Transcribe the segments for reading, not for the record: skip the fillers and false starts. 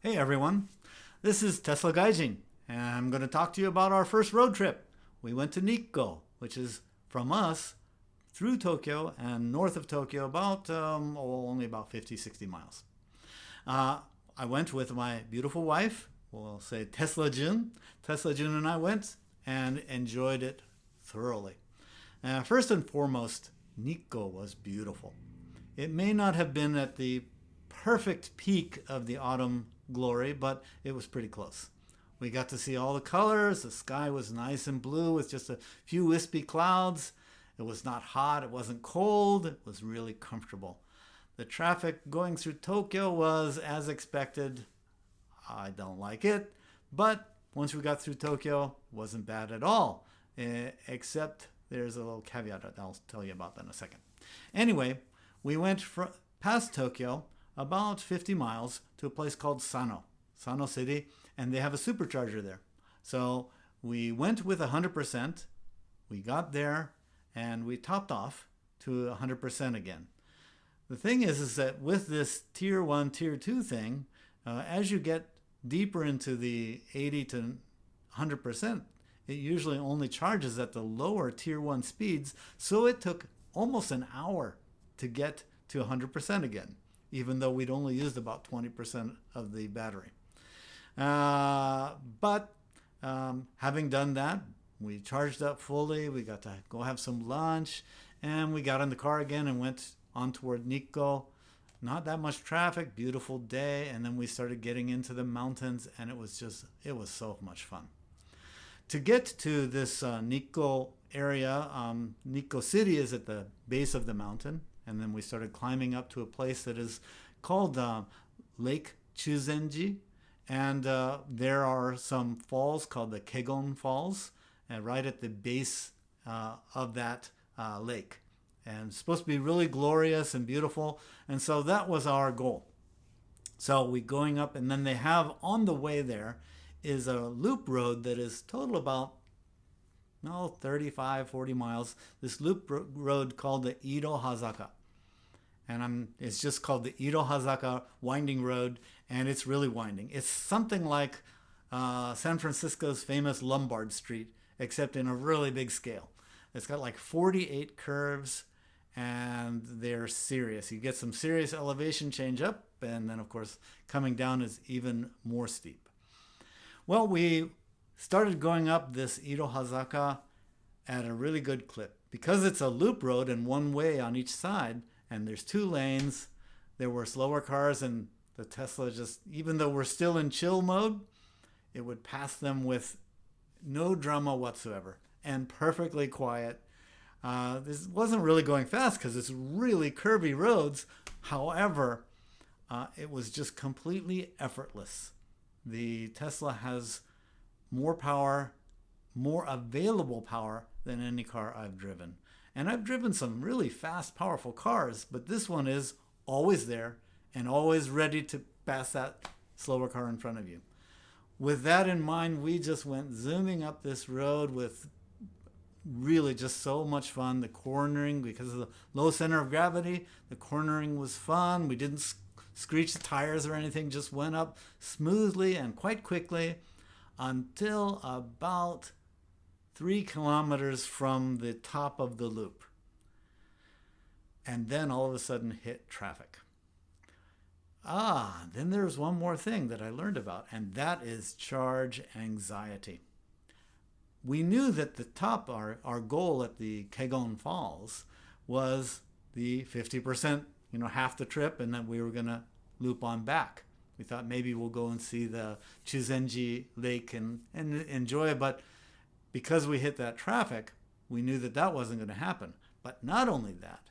Hey everyone, this is Tesla Gaijin, and I'm going to talk to you about our first road trip. We went to Nikko, which is from us through Tokyo and north of Tokyo about only about 50-60 miles. I went with my beautiful wife, we'll say TeslaJun. TeslaJun and I went and enjoyed it thoroughly. First and foremost, Nikko was beautiful. It may not have been at the perfect peak of the autumn glory, but it was pretty close. We got to see all the colors. The sky was nice and blue with just a few wispy clouds. It was not hot, it wasn't cold, it was really comfortable. The traffic going through Tokyo was as expected. I don't like it, but once we got through Tokyo, it wasn't bad at all, except there's a little caveat that I'll tell you about that in a second. Anyway, we went past Tokyo about 50 miles to a place called Sano City, and they have a supercharger there. So we went with 100%, we got there, and we topped off to 100% again. The thing is that with this tier 1, tier 2 thing, as you get deeper into the 80 to 100%, it usually only charges at the lower tier 1 speeds, so it took almost an hour to get to 100% again, even though we'd only used about 20% of the battery. But having done that, we charged up fully, we got to go have some lunch, and we got in the car again and went on toward Nikko. Not that much traffic, beautiful day, and then we started getting into the mountains, and it was so much fun. To get to this Nikko area, Nikko City is at the base of the mountain, and then we started climbing up to a place that is called Lake Chuzenji, and there are some falls called the Kegon Falls, right at the base of that lake. And it's supposed to be really glorious and beautiful, and so that was our goal. So we going up, and then they have on the way there is a loop road that is total about 35-40 miles. This loop road called the Ito Hazaka, and it's just called the Ito Hazaka winding road, and it's really winding. It's something like San Francisco's famous Lombard Street, except in a really big scale. It's got like 48 curves, and they're serious. You get some serious elevation change up, and then of course coming down is even more steep. Well, we started going up this Ito Hazaka at a really good clip. Because it's a loop road and one way on each side, and there's 2 lanes, there were slower cars, and the Tesla just, even though we're still in chill mode, it would pass them with no drama whatsoever and perfectly quiet. This wasn't really going fast because it's really curvy roads. However, it was just completely effortless. The Tesla has more power, more available power than any car I've driven. And I've driven some really fast, powerful cars, but this one is always there and always ready to pass that slower car in front of you. With that in mind, we just went zooming up this road with really just so much fun. The cornering, because of the low center of gravity, the cornering was fun. We didn't screech the tires or anything, just went up smoothly and quite quickly until about 3 kilometers from the top of the loop. And then all of a sudden hit traffic. Then there's one more thing that I learned about, and that is charge anxiety. We knew that the top, our goal at the Kegon Falls was the 50%, half the trip, and then we were going to loop on back. We thought maybe we'll go and see the Chuzenji Lake and enjoy it, but because we hit that traffic, we knew that that wasn't going to happen. But not only that,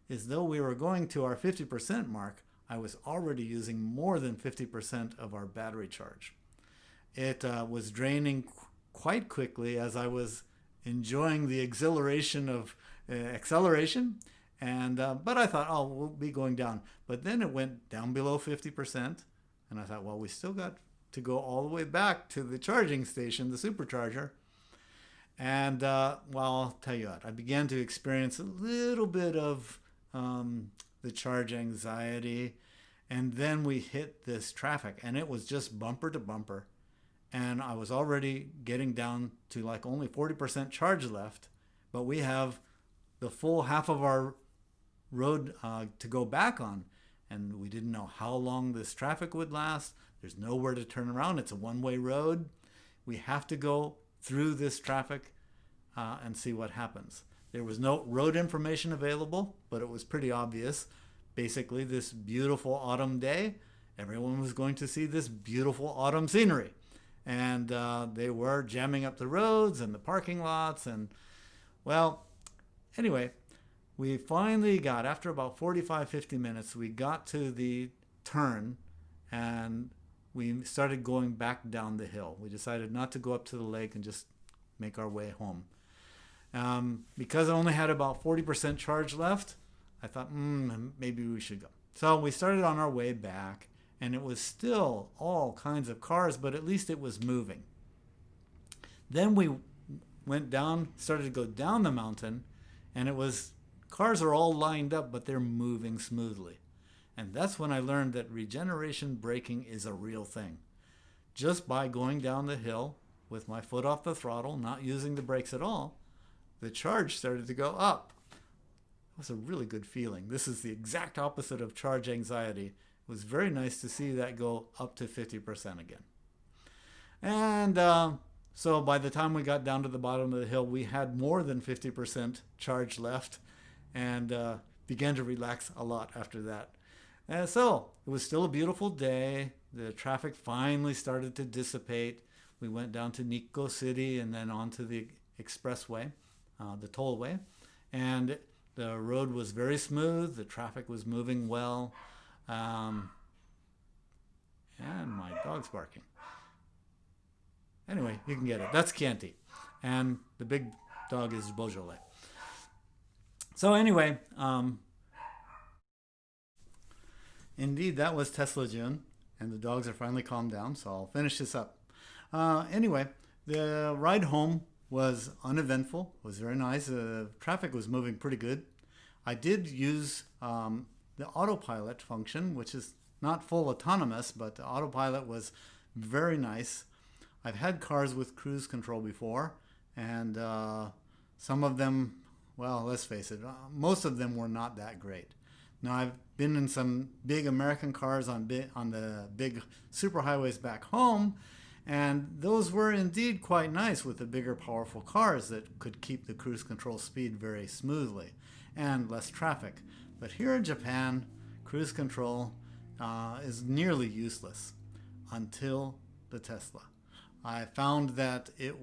is though we were going to our 50% mark, I was already using more than 50% of our battery charge. It was draining quite quickly as I was enjoying the exhilaration of acceleration, but I thought, we'll be going down. But then it went down below 50%, and I thought, well, we still got to go all the way back to the charging station, the supercharger. And I'll tell you what, I began to experience a little bit of the charge anxiety, And then we hit this traffic, and it was just bumper to bumper. And I was already getting down to like only 40% charge left, but we have the full half of our road to go back on. And we didn't know how long this traffic would last. There's nowhere to turn around. It's a one-way road. We have to go through this traffic and see what happens. There was no road information available, but it was pretty obvious. Basically, this beautiful autumn day, everyone was going to see this beautiful autumn scenery. And they were jamming up the roads and the parking lots. And, well, anyway, we finally got, after about 45, 50 minutes, we got to the turn and we started going back down the hill. We decided not to go up to the lake and just make our way home. Because I only had about 40% charge left, I thought, maybe we should go. So we started on our way back, and it was still all kinds of cars, but at least it was moving. Then we went down, started to go down the mountain, and it was, cars are all lined up, but they're moving smoothly. And that's when I learned that regeneration braking is a real thing. Just by going down the hill with my foot off the throttle, not using the brakes at all, the charge started to go up. It was a really good feeling. This is the exact opposite of charge anxiety. It was very nice to see that go up to 50% again. And so by the time we got down to the bottom of the hill, we had more than 50% charge left and began to relax a lot after that. And so it was still a beautiful day. The traffic finally started to dissipate. We went down to Nikko City and then onto the expressway, the tollway. And the road was very smooth. The traffic was moving well. And my dog's barking. Anyway, you can get it. That's Chianti. And the big dog is Beaujolais. So anyway, indeed, that was TeslaJun. And the dogs are finally calmed down, so I'll finish this up. Anyway, the ride home was uneventful. It was very nice. The traffic was moving pretty good. I did use the autopilot function, which is not full autonomous, but the autopilot was very nice. I've had cars with cruise control before, and some of them, well, let's face it, most of them were not that great. Now, I've been in some big American cars on the big superhighways back home, and those were indeed quite nice with the bigger, powerful cars that could keep the cruise control speed very smoothly and less traffic. But here in Japan, cruise control is nearly useless until the Tesla. I found that it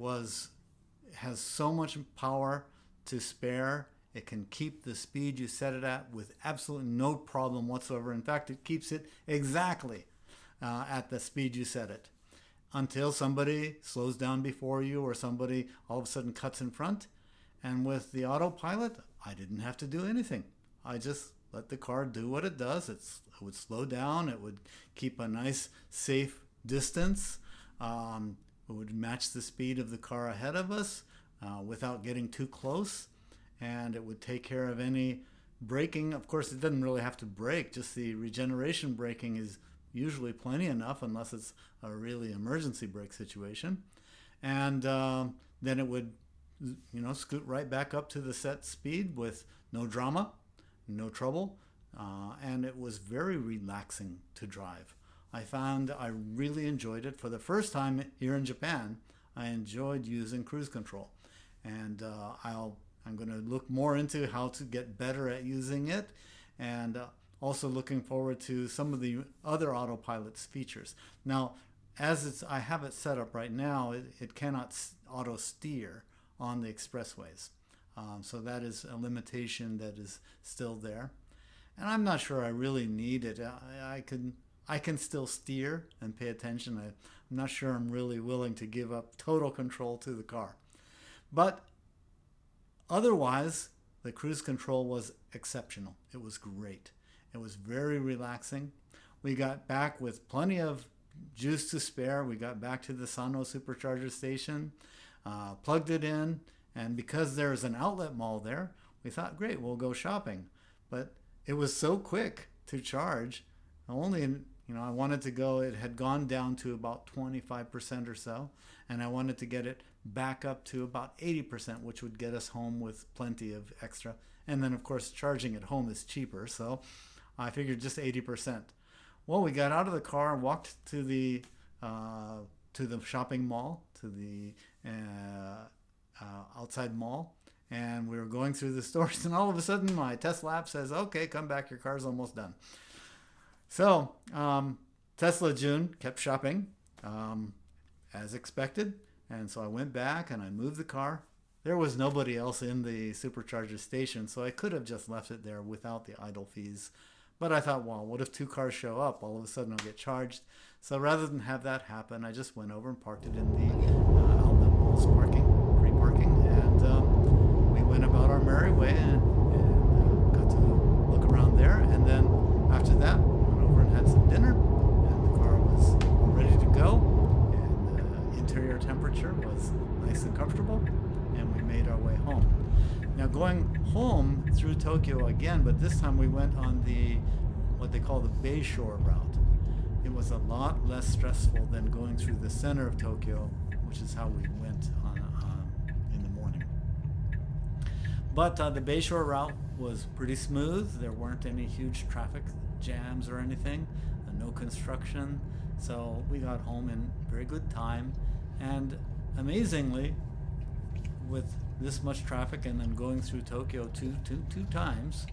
has so much power to spare. It can keep the speed you set it at with absolutely no problem whatsoever. In fact, it keeps it exactly at the speed you set it until somebody slows down before you or somebody all of a sudden cuts in front. And with the autopilot, I didn't have to do anything. I just let the car do what it does. It would slow down. It would keep a nice, safe distance. It would match the speed of the car ahead of us without getting too close. And it would take care of any braking. Of course, it doesn't really have to brake. Just the regeneration braking is usually plenty enough unless it's a really emergency brake situation. And then it would, scoot right back up to the set speed with no drama, no trouble. And it was very relaxing to drive. I found I really enjoyed it. For the first time here in Japan, I enjoyed using cruise control. And I'm going to look more into how to get better at using it, and also looking forward to some of the other autopilot's features. Now, I have it set up right now, it cannot auto steer on the expressways. So that is a limitation that is still there. And I'm not sure I really need it. I can still steer and pay attention. I'm not sure I'm really willing to give up total control to the car. But otherwise, the cruise control was exceptional. It was great. It was very relaxing. We got back with plenty of juice to spare. We got back to the Sano supercharger station, plugged it in, and because there's an outlet mall there, we thought, great, we'll go shopping. But it was so quick to charge. only in, I wanted to go, it had gone down to about 25% or so, and I wanted to get it back up to about 80%, which would get us home with plenty of extra. And then, of course, charging at home is cheaper, so I figured just 80%. Well, we got out of the car and walked to the shopping mall, to the outside mall, and we were going through the stores, and all of a sudden my Tesla app says, okay, come back, your car's almost done. So TeslaJun kept shopping as expected, and so I went back and I moved the car. There was nobody else in the supercharger station, so I could have just left it there without the idle fees. But I thought, well, what if 2 cars show up? All of a sudden I'll get charged. So rather than have that happen, I just went over and parked it in the outlet mall's free parking, and we went about our merry way and got to look around there. And then after that, went over and had some dinner, and the car was all ready to go, and the interior temperature was nice and comfortable, and we made our way home. Now going home through Tokyo again, but this time we went on what they call the Bayshore route. It was a lot less stressful than going through the center of Tokyo, which is how we went in the morning. But the Bayshore route was pretty smooth. There weren't any huge traffic jams or anything, no construction. So we got home in very good time, and amazingly, with this much traffic and then going through Tokyo two times,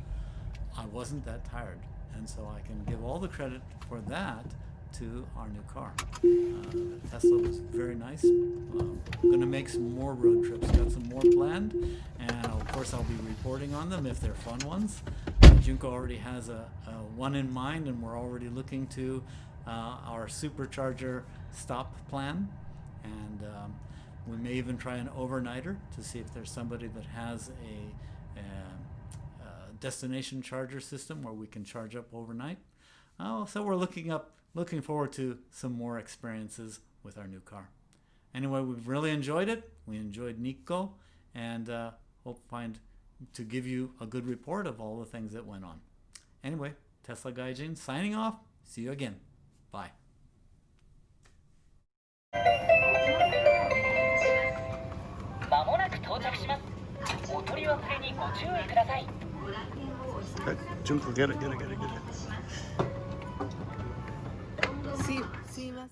I wasn't that tired. And so I can give all the credit for that to our new car. The Tesla was very nice. I'm going to make some more road trips. Got some more planned, and of course I'll be reporting on them if they're fun ones. Junko already has a one in mind, and we're already looking to our supercharger stop plan, and we may even try an overnighter to see if there's somebody that has a destination charger system where we can charge up overnight. So we're looking forward to some more experiences with our new car. Anyway, we've really enjoyed it. We enjoyed Nikko, and hope to give you a good report of all the things that went on. Anyway, Tesla Gaijin signing off. See you again. Bye. まもなく到着します。お取り忘れにご注意ください。Okay, Junko, get it. Sí, más.